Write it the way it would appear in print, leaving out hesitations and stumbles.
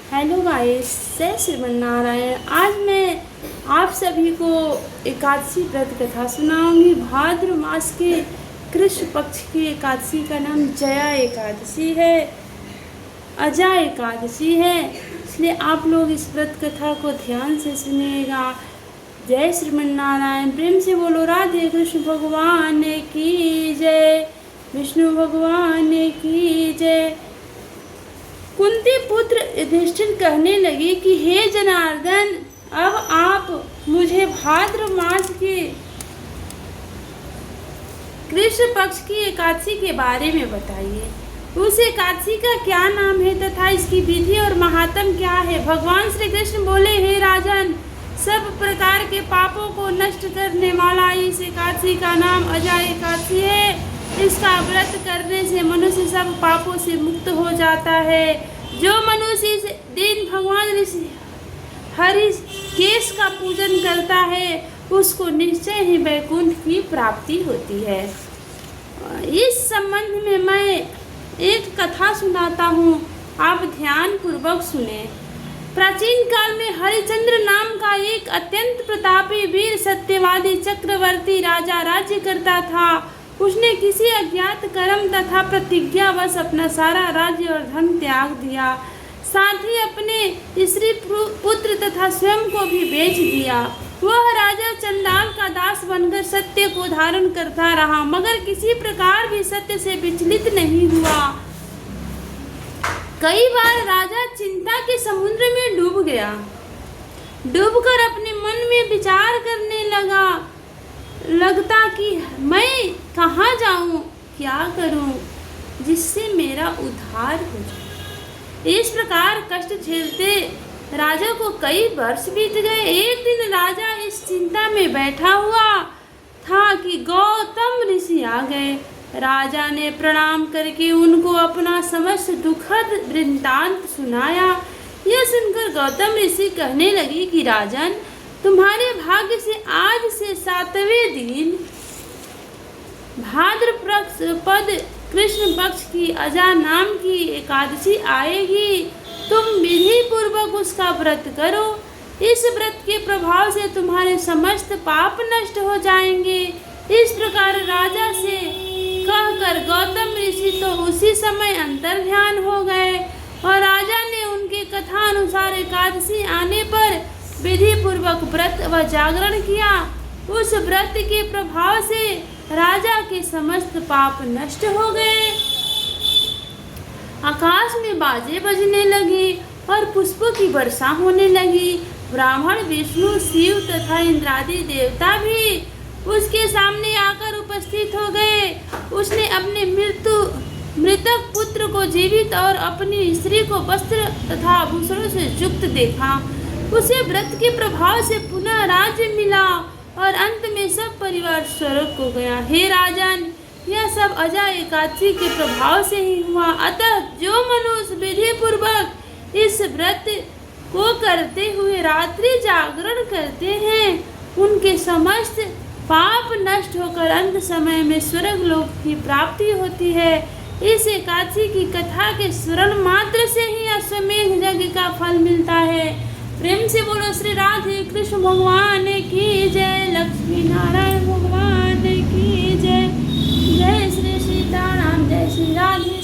Hello guys, जय श्रीमन नारायण। आज मैं आप सभी को एकादशी व्रत कथा सुनाऊंगी। भाद्र मास के कृष्ण पक्ष की एकादशी का नाम जया एकादशी है, अजा एकादशी है। इसलिए आप लोग इस व्रत कथा को ध्यान से सुनिएगा। जय श्रीमन नारायण। प्रेम से बोलो राधे कृष्ण भगवान की जय, विष्णु भगवान की जय। कुंती पुत्र युधिष्ठिर कहने लगे कि हे जनार्दन, अब आप मुझे भाद्र मास के कृष्ण पक्ष की एकादशी के बारे में बताइए। उस एकादशी का क्या नाम है तथा इसकी विधि और महात्म क्या है। भगवान श्री कृष्ण बोले, हे राजन, सब प्रकार के पापों को नष्ट करने वाला इस एकादशी का नाम अजा एकादशी है। इसका व्रत करने से मनुष्य सब पापों से मुक्त हो जाता है। जो मनुष्य इस दिन भगवान हरि केश का पूजन करता है उसको निश्चय ही वैकुंठ की प्राप्ति होती है। इस संबंध में मैं एक कथा सुनाता हूँ, आप ध्यान पूर्वक सुने। प्राचीन काल में हरिश्चंद्र नाम का एक अत्यंत प्रतापी वीर सत्यवादी चक्रवर्ती राजा राज्य करता था। उसने किसी अज्ञात कर्म तथा प्रतिज्ञावश अपना सारा राज्य और धन त्याग दिया, साथ ही अपने स्त्री पुत्र तथा स्वयं को भी बेच दिया। वह राजा चंडाल का दास बनकर सत्य को धारण करता रहा, मगर किसी प्रकार भी सत्य से विचलित नहीं हुआ। कई बार राजा चिंता के समुद्र में डूब गया। डूबकर अपने मन में विचार करने लगता कि मैं कहाँ जाऊँ, क्या करूँ जिससे मेरा उद्धार हो जाए। इस प्रकार कष्ट झेलते राजा को कई वर्ष बीत गए। एक दिन राजा इस चिंता में बैठा हुआ था कि गौतम ऋषि आ गए। राजा ने प्रणाम करके उनको अपना समस्त दुखद वृत्तांत सुनाया। यह सुनकर गौतम ऋषि कहने लगे कि राजन, तुम्हारे भाग्य से आज से 7वें दिन भाद्रपद कृष्ण पक्ष की अजा नाम की एकादशी आएगी। तुम विधि पूर्वक उसका व्रत करो। इस व्रत के प्रभाव से तुम्हारे समस्त पाप नष्ट हो जाएंगे। इस प्रकार राजा से कहकर गौतम ऋषि तो उसी समय अंतर्ध्यान हो गए और राजा ने उनके कथा अनुसार एकादशी आने पर विधि पूर्वक व्रत व जागरण किया। उस व्रत के प्रभाव से राजा के समस्त पाप नष्ट हो गए। आकाश में बाजे बजने लगे और पुष्पों की वर्षा होने लगी। ब्राह्मण, विष्णु, शिव तथा इंद्रादि देवता भी उसके सामने आकर उपस्थित हो गए। उसने अपने मृतक पुत्र को जीवित और अपनी स्त्री को वस्त्र तथा आभूषणों से युक्त देखा। उसे व्रत के प्रभाव से पुनः राज्य मिला और अंत में सब परिवार स्वर्ग को गया। हे राजन, यह सब अजा एकादशी के प्रभाव से ही हुआ। अतः जो मनुष्य विधि पूर्वक इस व्रत को करते हुए रात्रि जागरण करते हैं, उनके समस्त पाप नष्ट होकर अंत समय में स्वर्ग लोक की प्राप्ति होती है। इस एकादशी की कथा के स्मरण मात्र से ही अश्वमेध यज्ञ का फल मिलता है। प्रेम से बोलो श्री राधे कृष्ण भगवान की जय, लक्ष्मी नारायण भगवान की जय। जय श्री सीताराम, जय श्री राधे।